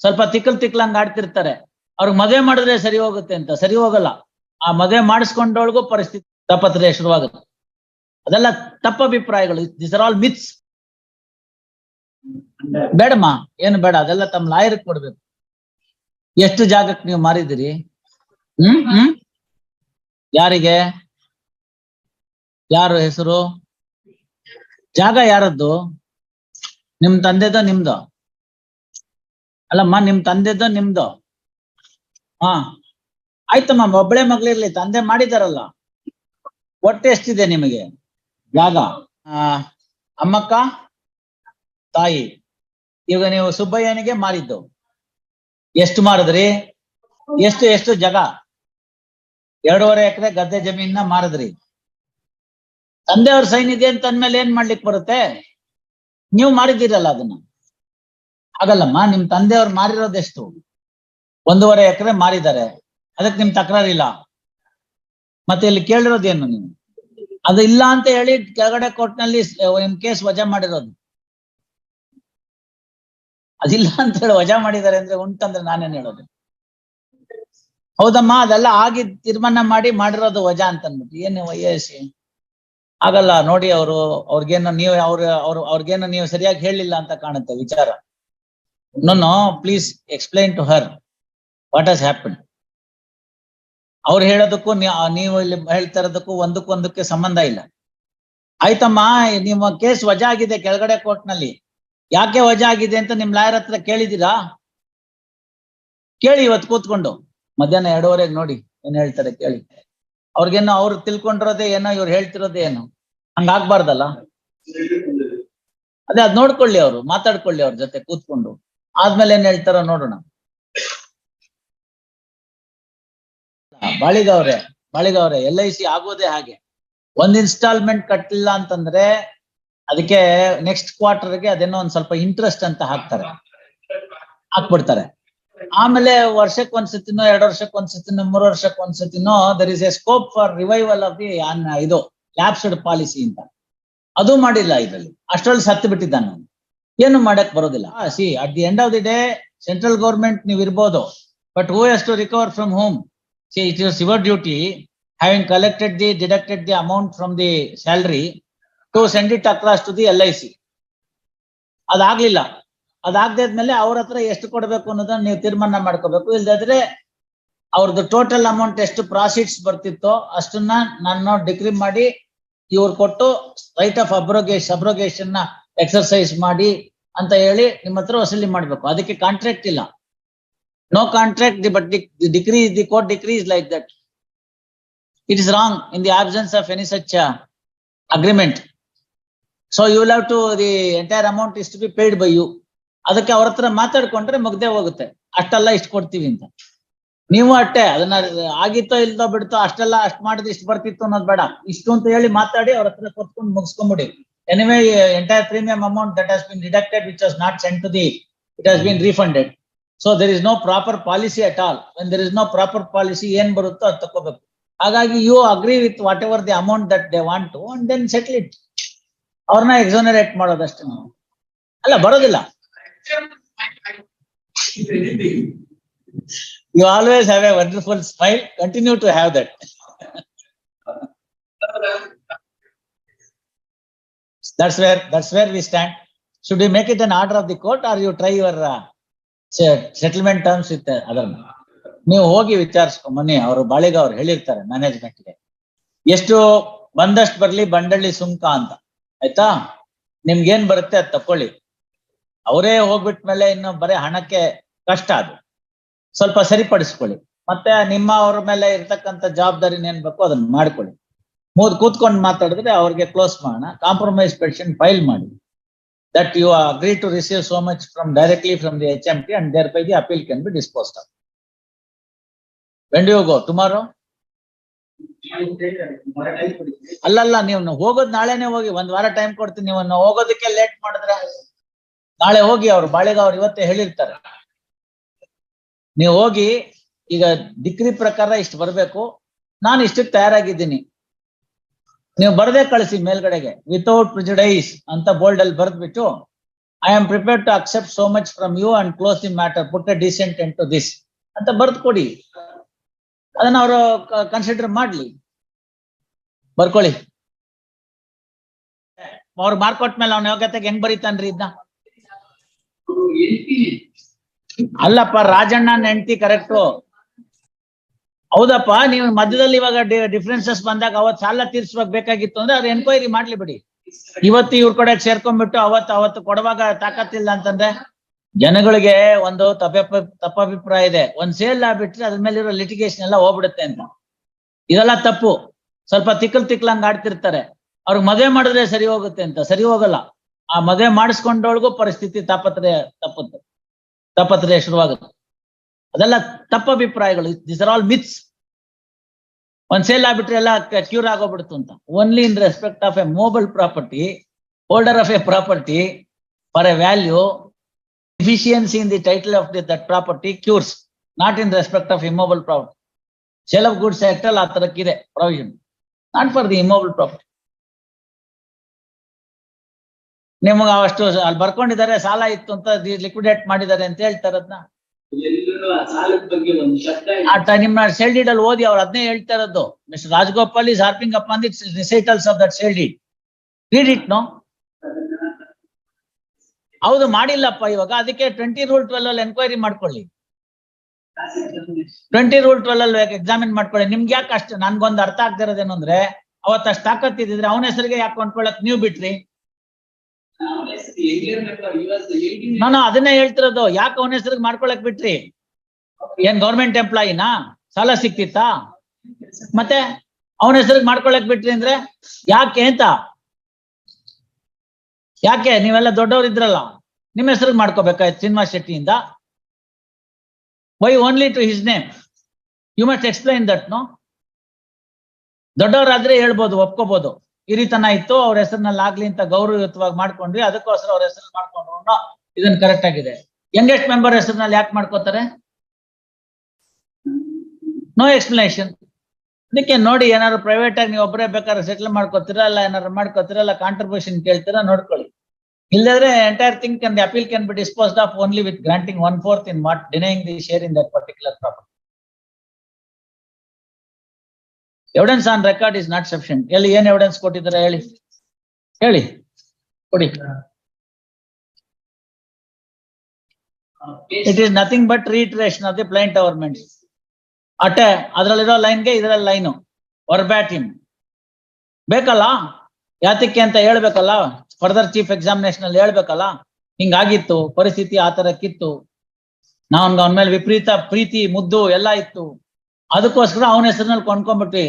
ಸ್ವಲ್ಪ ತಿಕ್ಕಲಂಗ್ ಆಡ್ತಿರ್ತಾರೆ. ಅವ್ರಿಗೆ ಮದುವೆ ಮಾಡಿದ್ರೆ ಸರಿ ಹೋಗುತ್ತೆ ಅಂತ, ಸರಿ ಹೋಗಲ್ಲ. ಆ ಮದುವೆ ಮಾಡಿಸ್ಕೊಂಡೊಳಗೂ ಪರಿಸ್ಥಿತಿ ತಾಪತ್ರೆ ಶುರುವಾಗುತ್ತೆ. ಅದೆಲ್ಲ ತಪ್ಪ ಅಭಿಪ್ರಾಯಗಳು. This are all myths. ಬೇಡಮ್ಮ, ಏನು ಬೇಡ, ಅದೆಲ್ಲ ತಮ್ಮ ಲಾಯರ್ ಕೊಡ್ಬೇಕು. ಎಷ್ಟು ಜಾಗಕ್ಕೆ ನೀವು ಮಾರಿದಿರಿ? ಯಾರಿಗೆ? ಯಾರು ಹೆಸರು? ಜಾಗ ಯಾರದ್ದು? ನಿಮ್ ತಂದೆದೋ ನಿಮ್ದು? ಅಲ್ಲಮ್ಮ, ನಿಮ್ ತಂದೆದೋ ನಿಮ್ದು? ಹಾ, ಆಯ್ತಮ್ಮ, ಒಬ್ಬಳೆ ಮಗಳಿರ್ಲಿ, ತಂದೆ ಮಾಡಿದಾರಲ್ಲ. ಒಟ್ಟು ಎಷ್ಟಿದೆ ನಿಮಗೆ ಜಾಗ? ಅಮ್ಮಕ್ಕ, ತಾಯಿ. ಈಗ ನೀವು ಸುಬ್ಬಯ್ಯನಿಗೆ ಮಾರಿದ್ದು ಎಷ್ಟು ಮಾರಿದ್ರಿ? ಎಷ್ಟು ಜಾಗ? 2.5 ಎಕರೆ ಗದ್ದೆ ಜಮೀನ ಮಾರಿದ್ರಿ. ತಂದೆಯವ್ರ ಸೈನ್ ಇದೆ ಅಂತ ಅಂದ್ಮೇಲೆ ಏನ್ ಮಾಡ್ಲಿಕ್ಕೆ ಬರುತ್ತೆ? ನೀವು ಮಾರಿದ್ದೀರಲ್ಲ ಅದನ್ನ. ಆಗಲ್ಲಮ್ಮ, ನಿಮ್ ತಂದೆಯವ್ರು ಮಾರಿರೋದೆಷ್ಟು? 1.5 ಎಕರೆ ಮಾರಿದ್ದಾರೆ. ಅದಕ್ಕೆ ನಿಮ್ ತಕರಾರಿಲ್ಲ. ಮತ್ತೆ ಇಲ್ಲಿ ಕೇಳಿರೋದೇನು ನೀವು? ಅದು ಇಲ್ಲ ಅಂತ ಹೇಳಿ ಕೆಳಗಡೆ ಕೋರ್ಟ್ನಲ್ಲಿ ನಿಮ್ ಕೇಸ್ ವಜಾ ಮಾಡಿರೋದು. ಅದಿಲ್ಲ ಅಂತ ಹೇಳಿ ವಜಾ ಮಾಡಿದ್ದಾರೆ ಅಂದ್ರೆ ಉಂಟಂದ್ರೆ ನಾನೇನ್ ಹೇಳೋದು? ಹೌದಮ್ಮ, ಅದೆಲ್ಲ ಆಗಿ ತೀರ್ಮಾನ ಮಾಡಿರೋದು ವಜಾ ಅಂತ ಅಂದ್ಬಿಟ್ಟು ಏನು ವಯಸ್ಸಿ ಆಗಲ್ಲ. ನೋಡಿ, ಅವ್ರಿಗೇನು ನೀವು ಅವ್ರಿಗೇನು ನೀವು ಸರಿಯಾಗಿ ಹೇಳಿಲ್ಲ ಅಂತ ಕಾಣುತ್ತೆ ವಿಚಾರ. No, please explain to her what has happen. ಅವ್ರು ಹೇಳೋದಕ್ಕೂ ನೀವು ಇಲ್ಲಿ ಹೇಳ್ತಾ ಇರೋದಕ್ಕೂ ಒಂದಕ್ಕೆ ಸಂಬಂಧ ಇಲ್ಲ. ಆಯ್ತಮ್ಮ, ನಿಮ್ಮ ಕೇಸ್ ವಜಾ ಆಗಿದೆ ಕೆಳಗಡೆ ಕೋರ್ಟ್ ನಲ್ಲಿ. ಯಾಕೆ ವಜಾ ಆಗಿದೆ ಅಂತ ನಿಮ್ ಲಾಯರ್ ಹತ್ರ ಕೇಳಿದೀರಾ? ಕೇಳಿ ಇವತ್ತು ಕೂತ್ಕೊಂಡು ಮಧ್ಯಾಹ್ನ 2:30 ನೋಡಿ ಏನ್ ಹೇಳ್ತಾರೆ ಕೇಳಿ. ಅವ್ರಿಗೇನೋ ಅವ್ರು ತಿಳ್ಕೊಂಡಿರೋದೇ ಏನೋ, ಇವ್ರು ಹೇಳ್ತಿರೋದೇ ಏನೋ. ಹಂಗಾಗ್ಬಾರ್ದಲ್ಲ. ಅದೇ ಅದ್ ನೋಡ್ಕೊಳ್ಳಿ, ಅವ್ರು ಮಾತಾಡ್ಕೊಳ್ಳಿ ಅವ್ರ ಜೊತೆ ಕೂತ್ಕೊಂಡು. ಆದ್ಮೇಲೆ ಏನ್ ಹೇಳ್ತಾರೋ ನೋಡೋಣ. ಬಾಳಿಗವ್ರೆ LIC ಆಗೋದೇ ಹಾಗೆ. ಒಂದ್ ಇನ್ಸ್ಟಾಲ್ಮೆಂಟ್ ಕಟ್ಟಿಲ್ಲ ಅಂತಂದ್ರೆ ಅದಕ್ಕೆ ನೆಕ್ಸ್ಟ್ ಕ್ವಾರ್ಟರ್ಗೆ ಅದೇನೋ ಒಂದ್ ಸ್ವಲ್ಪ ಇಂಟ್ರೆಸ್ಟ್ ಅಂತ ಹಾಕ್ಬಿಡ್ತಾರೆ. ಆಮೇಲೆ ವರ್ಷಕ್ಕೆ ಒಂದ್ಸತಿನೋ, 2 ವರ್ಷಕ್ಕೆ ಒಂದ್ಸತಿನೋ, 3 ವರ್ಷಕ್ಕೆ ಒಂದ್ಸತಿನೋ there is a scope for revival of the ಇದು ಲ್ಯಾಪ್ಸ್ಡ್ ಪಾಲಿಸಿ ಅಂತ. ಅದು ಮಾಡಿಲ್ಲ ಇದ್ರಲ್ಲಿ. ಅಷ್ಟ್ರಲ್ಲಿ ಸತ್ತು ಬಿಟ್ಟಿದ್ದಾನೆ. ಏನು ಮಾಡಕ್ ಬರೋದಿಲ್ಲ. See, at the end of the day central government ನೀವು ಇರ್ಬೋದು, but who has to recover from home? See, it is your duty, having deducted the amount from the salary, to send it across to the LIC. ಅದಾಗ್ಲಿಲ್ಲ. ಅದಾಗದ್ಮೇಲೆ ಅವ್ರ ಹತ್ರ ಎಷ್ಟು ಕೊಡ್ಬೇಕು ಅನ್ನೋದನ್ನ ನೀವು ತೀರ್ಮಾನ ಮಾಡ್ಕೋಬೇಕು. ಇಲ್ದಾದ್ರೆ ಅವ್ರದ್ದು ಟೋಟಲ್ ಅಮೌಂಟ್ ಎಷ್ಟು ಪ್ರಾಸಿಡ್ಸ್ ಬರ್ತಿತ್ತೋ ಅಷ್ಟನ್ನ ನಾನು ಡಿಕ್ರಿ ಮಾಡಿ ಇವ್ರು ಕೊಟ್ಟು ರೈಟ್ ಆಫ್ ಅಬ್ರೋಗೇಷನ್ ನ ಎಕ್ಸರ್ಸೈಸ್ ಮಾಡಿ ಅಂತ ಹೇಳಿ ನಿಮ್ಮ ಹತ್ರ ವಸೂಲಿ ಮಾಡ್ಬೇಕು. ಅದಕ್ಕೆ ಕಾಂಟ್ರಾಕ್ಟ್ ಇಲ್ಲ. No contract, but the court decree is like that. It is wrong in the absence of any such agreement. So you will have to, the entire amount is to be paid by you. ಅದಕ್ಕೆ ಅವ್ರ ಹತ್ರ ಮಾತಾಡ್ಕೊಂಡ್ರೆ ಮುಗ್ದೇ ಹೋಗುತ್ತೆ. ಅಷ್ಟೆಲ್ಲ ಇಷ್ಟು ಕೊಡ್ತೀವಿ ಅಂತ. ನೀವು ಅಷ್ಟೇ ಅದನ್ನ ಆಗಿತ್ತೋ ಇಲ್ದೋ ಬಿಡ್ತೋ ಅಷ್ಟೆಲ್ಲ ಅಷ್ಟು ಮಾಡಿದ್ರೆ ಇಷ್ಟು ಬರ್ತಿತ್ತು ಅನ್ನೋದು ಬೇಡ. ಇಷ್ಟು ಅಂತ ಹೇಳಿ ಮಾತಾಡಿ ಅವ್ರ ಹತ್ರ ಕೊಟ್ಕೊಂಡು ಮುಗಿಸ್ಕೊಂಡ್ಬಿಡಿ. Anyway entire premium amount that has been deducted, which was not sent to it has been refunded. So there is no proper policy at all. When there is no proper policy, ಏನ್ ಬರುತ್ತೋ ಅದು ತಕೋಬೇಕು. ಹಾಗಾಗಿ you agree with whatever the amount that they want to and then settle it. ಅವ್ರನ್ನ ಎಕ್ಸೋನರೇಟ್ ಮಾಡೋದಷ್ಟೇ. ಅಲ್ಲ, ಬರೋದಿಲ್ಲ. You always have a wonderful smile. Continue to have that. That's where we stand. Should we make it an order of the court or you try your settlement terms ಇತ್ತೆ? ಅದನ್ನ ನೀವು ಹೋಗಿ ವಿಚಾರಿಸ್ಕೊ ಬನ್ನಿ. ಅವರು ಬಾಳಿಗವ್ರು ಹೇಳಿರ್ತಾರೆ ಮ್ಯಾನೇಜ್ಮೆಂಟ್ಗೆ, ಎಷ್ಟು ಬಂದಷ್ಟು ಬರ್ಲಿ ಬಂಡಳ್ಳಿ ಸುಂಕ ಅಂತ. ಆಯ್ತಾ? ನಿಮ್ಗೇನ್ ಬರುತ್ತೆ ಅದ್ ತಕೊಳ್ಳಿ. ಅವರೇ ಹೋಗ್ಬಿಟ್ಮೇಲೆ ಇನ್ನು ಬರೀ ಹಣಕ್ಕೆ ಕಷ್ಟ. ಅದು ಸ್ವಲ್ಪ ಸರಿಪಡಿಸ್ಕೊಳ್ಳಿ. ಮತ್ತೆ ನಿಮ್ಮ ಅವ್ರ ಮೇಲೆ ಇರ್ತಕ್ಕಂಥ ಜವಾಬ್ದಾರಿನ ಏನ್ ಬೇಕೋ ಅದನ್ನ ಮಾಡ್ಕೊಳ್ಳಿ. ಕೂತ್ಕೊಂಡು ಮಾತಾಡಿದ್ರೆ ಅವ್ರಿಗೆ ಕ್ಲೋಸ್ ಮಾಡೋಣ. ಕಾಂಪ್ರಮೈಸ್ ಪೆಟಿಷನ್ ಫೈಲ್ ಮಾಡಿ. That you agree to receive so much directly from the HMT and thereby the appeal can be disposed of. When do you go? Tomorrow? ಅಲ್ಲಲ್ಲ, ನೀವು ಹೋಗೋದು ನಾಳೆನೆ ಹೋಗಿ. 1 ವಾರ ಟೈಮ್ ಕೊಡ್ತೀನಿ. ನೀವು ಹೋಗೋದಕ್ಕೆ ಲೇಟ್ ಮಾಡಿದ್ರೆ ನಾಳೆ ಹೋಗಿ. ಅವ್ರು ಬಾಳಿಗವ್ರು ಇವತ್ತೇ ಹೇಳಿರ್ತಾರೆ. ನೀವು ಹೋಗಿ, ಈಗ ಡಿಗ್ರಿ ಪ್ರಕಾರ ಇಷ್ಟು ಬರ್ಬೇಕು, ನಾನು ಇಷ್ಟಕ್ಕೆ ತಯಾರಾಗಿದ್ದೀನಿ, ನೀವು ಬರ್ದೇ ಕಳಿಸಿ ಮೇಲ್ಗಡೆಗೆ ವಿತೌಟ್ ಪ್ರಿಜುಡೈಸ್ ಅಂತ ಬೋಲ್ಡ್ ಅಲ್ಲಿ ಬರ್ದ್ಬಿಟ್ಟು I am prepared to accept so much from you and close the matter. Put a decent end to this. ಅಂತ ಬರ್ದು ಕೊಡಿ. ಅದನ್ನ ಅವರು ಕನ್ಸಿಡರ್ ಮಾಡ್ಲಿ. ಬರ್ಕೊಳ್ಳಿ. ಅವ್ರು ಮಾರ್ಕ್ ಕೊಟ್ಟ ಮೇಲೆ ಅವ್ನ ಯೋಗ್ಯತೆಗೆ ಹೆಂಗ್ ಬರೀತಾನ್ರಿ ಇದನ್ನ? ಅಲ್ಲಪ್ಪ, ರಾಜಣ್ಣನ ಹೆಂಡತಿ ಕರೆಕ್ಟು. ಹೌದಪ್ಪ, ನೀವು ಮಧ್ಯದಲ್ಲಿ ಇವಾಗ ಡಿಫ್ರೆನ್ಸಸ್ ಬಂದಾಗ ಅವತ್ ಸಾಲ ತೀರ್ಸ್ಬೇಕಾಗಿತ್ತು ಅಂದ್ರೆ ಅದು ಎನ್ಕ್ವೈರಿ ಮಾಡ್ಲಿ ಬಿಡಿ. ಇವತ್ತು ಇವ್ರ ಕಡೆ ಸೇರ್ಕೊಂಡ್ಬಿಟ್ಟು ಅವತ್ತು ಕೊಡುವಾಗ ತಾಕತ್ತಿಲ್ಲ ಅಂತಂದ್ರೆ ಜನಗಳಿಗೆ ಒಂದು ತಪ್ಪಾಭಿಪ್ರಾಯ ಇದೆ. ಒಂದ್ ಸೇಲ್ ಆಗ್ಬಿಟ್ರೆ ಅದ್ರ ಮೇಲೆ ಇರೋ ಲಿಟಿಗೇಷನ್ ಎಲ್ಲ ಹೋಗ್ಬಿಡುತ್ತೆ ಅಂತ. ಇದೆಲ್ಲ ತಪ್ಪು. ಸ್ವಲ್ಪ ತಿಕ್ಕಲಂಗ್ ಆಡ್ತಿರ್ತಾರೆ. ಅವ್ರಿಗೆ ಮದುವೆ ಮಾಡಿದ್ರೆ ಸರಿ ಹೋಗುತ್ತೆ ಅಂತ. ಸರಿ ಹೋಗಲ್ಲ. ಆ ಮದುವೆ ಮಾಡಿಸ್ಕೊಂಡೊಳಗೂ ಪರಿಸ್ಥಿತಿ ತಾಪತ್ರೆ ಶುರುವಾಗುತ್ತೆ. ಅದೆಲ್ಲ ತಪ್ಪಭಿಪ್ರಾಯಗಳು. This are all myths. ಒಂದ್ ಸೇಲ್ ಆಗ್ಬಿಟ್ರೆ ಎಲ್ಲ ಕ್ಯೂರ್ ಆಗೋಗ್ಬಿಡ್ತು ಅಂತ. Only in respect of a movable property, holder of a property for a value, deficiency in the title of that property cures, not in respect of immobile property. Sale of goods act all ಆತರಕ್ಕಿದೆ provision, not for the immobile property. ನಿಮಗೆ ಅಷ್ಟು ಅಲ್ಲಿ ಬರ್ಕೊಂಡಿದ್ದಾರೆ, ಸಾಲ ಇತ್ತು ಅಂತ liquidate ಮಾಡಿದ್ದಾರೆ ಅಂತ ಹೇಳ್ತಾರೆ. ಅದನ್ನ ನಿಮ್ಮ ಸೇಲ್ ಡೀಡ್ ಅಲ್ಲಿ ಓದಿ, ಅವ್ರು ಅದನ್ನೇ ಹೇಳ್ತಾ ಇರೋದು. Mister Rajagopal is harping upon the recitals of that sale deed. Read it, no? ಹೌದು, ಮಾಡಿಲ್ಲಪ್ಪ ಇವಾಗ. ಅದಕ್ಕೆ 20 Rule 12 ಅಲ್ಲಿ ಎನ್ಕ್ವೈರಿ ಮಾಡ್ಕೊಳ್ಳಿ. 20 Rule 12 ಅಲ್ಲಿ ಎಕ್ಸಾಮಿನ್ ಮಾಡ್ಕೊಳ್ಳಿ. ನಿಮ್ಗೆ ಯಾಕೆ ಅಷ್ಟು? ನನ್ಗೊಂದು ಅರ್ಥ ಆಗ್ತಿರೋದೇನು ಅಂದ್ರೆ, ಅವತ್ತು ಅಷ್ಟು ತಾಕತ್ತಿದ್ರೆ ಅವನ ಹೆಸರಿಗೆ ಯಾಕೆ ಕೊಂಡ್ಕೊಳಕ್ ನೀವು ಬಿಟ್ರಿ? ನಾನು ಅದನ್ನೇ ಹೇಳ್ತಿರೋದು. ಯಾಕೆ ಅವನ ಹೆಸರಿಗೆ ಮಾಡ್ಕೊಳಕ್ ಬಿಟ್ರಿ? ಏನ್ ಗೌರ್ಮೆಂಟ್ ಎಂಪ್ಲಾಯಿನಾ? ಸಾಲ ಸಿಕ್ತಿತ್ತಾ? ಮತ್ತೆ ಅವನ ಹೆಸರಿಗೆ ಮಾಡ್ಕೊಳಕ್ ಬಿಟ್ರಿ ಅಂದ್ರೆ ಯಾಕೆ ಅಂತ? ಯಾಕೆ? ನೀವೆಲ್ಲ ದೊಡ್ಡವ್ರು ಇದ್ರಲ್ಲ, ನಿಮ್ಮ ಹೆಸರಿಗೆ ಮಾಡ್ಕೋಬೇಕಾಯ್ತು ಶ್ರೀನಿವಾಸ್ ಶೆಟ್ಟಿಯಿಂದ. Why only to his name? You must explain that, no? ದೊಡ್ಡವರಾದ್ರೆ ಹೇಳ್ಬೋದು, ಒಪ್ಕೋಬಹುದು. ಹಿರಿತನ ಇತ್ತು, ಅವ್ರ ಹೆಸರಿನಲ್ಲಿ ಆಗ್ಲಿ ಅಂತ ಗೌರವಯುತವಾಗಿ ಮಾಡ್ಕೊಂಡ್ರಿ, ಅದಕ್ಕೋಸ್ಕರ ಅವ್ರ ಹೆಸರಲ್ಲಿ ಮಾಡ್ಕೊಂಡ್ರು, ಇದನ್ನ ಕರೆಕ್ಟ್ ಆಗಿದೆ. ಯಂಗೆಸ್ಟ್ ಮೆಂಬರ್ ಹೆಸರಿನಲ್ಲಿ ಯಾಕೆ ಮಾಡ್ಕೋತಾರೆ? No explanation. ಅದಕ್ಕೆ ನೋಡಿ, ಏನಾದ್ರು ಪ್ರೈವೇಟ್ ಆಗಿ ನೀವು ಒಬ್ಬರೇ ಬೇಕಾದ್ರೆ ಸೆಟ್ಲ್ ಮಾಡ್ಕೋತೀರಾ, ಇಲ್ಲ ಏನಾದ್ರು ಮಾಡ್ಕೋತೀರಾ, ಇಲ್ಲ ಕಾಂಟ್ರಿಬ್ಯೂಷನ್ ಕೇಳ್ತೀರಾ, ನೋಡ್ಕೊಳ್ಳಿ. ಇಲ್ಲದ್ರೆ entire thing can the appeal can be disposed of only with granting 1/4 in what denying the share in that particular property. Evidence on record is not sufficient. ಎಲ್ಲಿ ಏನ್ ಎವಿಡೆನ್ಸ್ ಕೊಟ್ಟಿದ್ದಾರೆ ಹೇಳಿ ಕೊಡಿ. It is nothing but reiteration of the plaint government. ಅಟ್ಟೆ ಅದ್ರಲ್ಲಿರೋ ಲೈನ್ಗೆ ಇದರಲ್ಲಿ line ವರ್ಬ್ಯಾಟಿಮ್ ಬೇಕಲ್ಲ. ಯಾತಕ್ಕೆ ಅಂತ ಹೇಳ್ಬೇಕಲ್ಲ. ಫರ್ದರ್ ಚೀಫ್ ಎಕ್ಸಾಮಿನೇಷನ್ ಅಲ್ಲಿ ಹೇಳ್ಬೇಕಲ್ಲ, ಹಿಂಗಾಗಿತ್ತು ಪರಿಸ್ಥಿತಿ, ಆ ತರಕ್ಕಿತ್ತು, ಅವನ ಮೇಲೆ ವಿಪರೀತ ಪ್ರೀತಿ ಮುದ್ದು ಎಲ್ಲ ಇತ್ತು, ಅದಕ್ಕೋಸ್ಕರ ಅವನ ಹೆಸರಿನಲ್ಲಿ ಕೊಂಡ್ಕೊಂಡ್ಬಿಟ್ವಿ,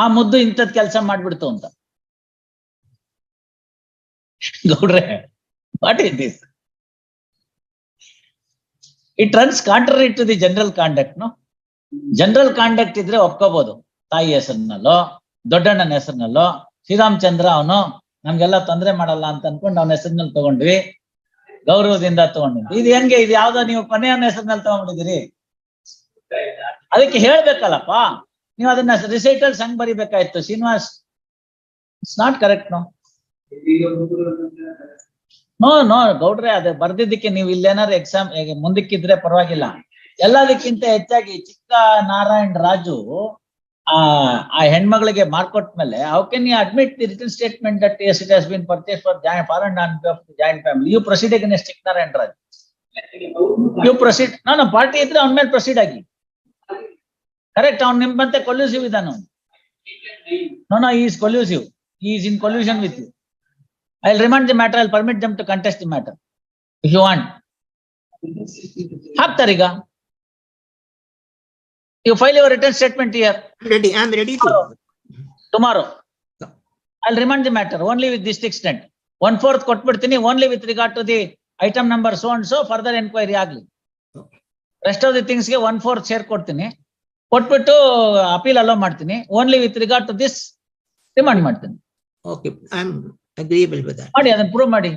ಆ ಮುದ್ದು ಇಂಥದ್ ಕೆಲಸ ಮಾಡ್ಬಿಡ್ತು ಅಂತ. ಗೌಡ್ರೆ, what is this? It runs contrary to the general conduct, no? General conduct ಇದ್ರೆ ಒಪ್ಕೋಬಹುದು. ತಾಯಿ ಹೆಸರಿನಲ್ಲೋ ದೊಡ್ಡಣ್ಣನ ಹೆಸರಿನಲ್ಲೋ, ಶ್ರೀರಾಮಚಂದ್ರ ಅವನು ನಮ್ಗೆಲ್ಲ ತೊಂದರೆ ಮಾಡಲ್ಲ ಅಂತ ಅನ್ಕೊಂಡು ಅವನ ಹೆಸರಿನಲ್ಲಿ ತಗೊಂಡ್ವಿ, ಗೌರವದಿಂದ ತಗೊಂಡಿದ್ವಿ. ಇದು ಹೆಂಗೆ? ಇದು ಯಾವ್ದೋ ನೀವು ಕೊನೆಯವನ ಹೆಸರಿನಲ್ಲಿ ತಗೊಂಡಿದ್ದೀರಿ. ಅದಕ್ಕೆ ಹೇಳ್ಬೇಕಲ್ಲಪ್ಪ, ನೀವು ಅದನ್ನ ರಿಸೈಟಲ್ಸ್ ಹಂಗ್ ಬರಿಬೇಕಾಯ್ತು. Srinivas, it's not correct, no? No ಗೌಡ್ರೆ, ಅದು ಬರ್ದಿದ್ದಕ್ಕೆ ನೀವು ಇಲ್ಲೇನಾರು ಎಕ್ಸಾಮ್ ಮುಂದಕ್ಕಿದ್ರೆ ಪರವಾಗಿಲ್ಲ. ಎಲ್ಲದಕ್ಕಿಂತ ಹೆಚ್ಚಾಗಿ ಚಿಕ್ಕ ನಾರಾಯಣ್ ರಾಜು ಆ ಹೆಣ್ಮಗಳಿಗೆ ಮಾರ್ಕೊಟ್ ಮೇಲೆ, how can you admit the written statement that yes it has been purchased for foreign joint family? You proceed against ಚಿಕ್ಕ Narayan Raj. You proceed. No, party ಇದ್ರೆ ಅವನ ಮೇಲೆ ಪ್ರೊಸೀಡ್ ಆಗಿ. ಕರೆಕ್ಟ್, ಅವ್ನು ನಿಮ್ಮಂತೆ ಕೊಲ್ಯೂಸಿವ್ ಇದ್ದಾನು. No, he is collusive. He is in collusion with you. I'll remand the matter. I'll permit them to contest the matter if you want. ಹಾಕ್ತಾರೀಗ. You file your written statement here. I'm ready to. Tomorrow. I'll remand the matter only with this extent. 1/4 ಕೊಟ್ಬಿಡ್ತೀನಿ, only with regard to the item number so and so further enquiry ಆಗ್ಲಿ. Rest of the things ಗೆ 1/4 share ಕೊಡ್ತೀನಿ, ಕೊಟ್ಬಿಟ್ಟು appeal allow ಮಾಡ್ತೀನಿ. Only with regard to this remand ಮಾಡ್ತೀನಿ. Okay, I'm agreeable with that. ಮಾಡಿ ಅದನ್ನ prove ಮಾಡಿ.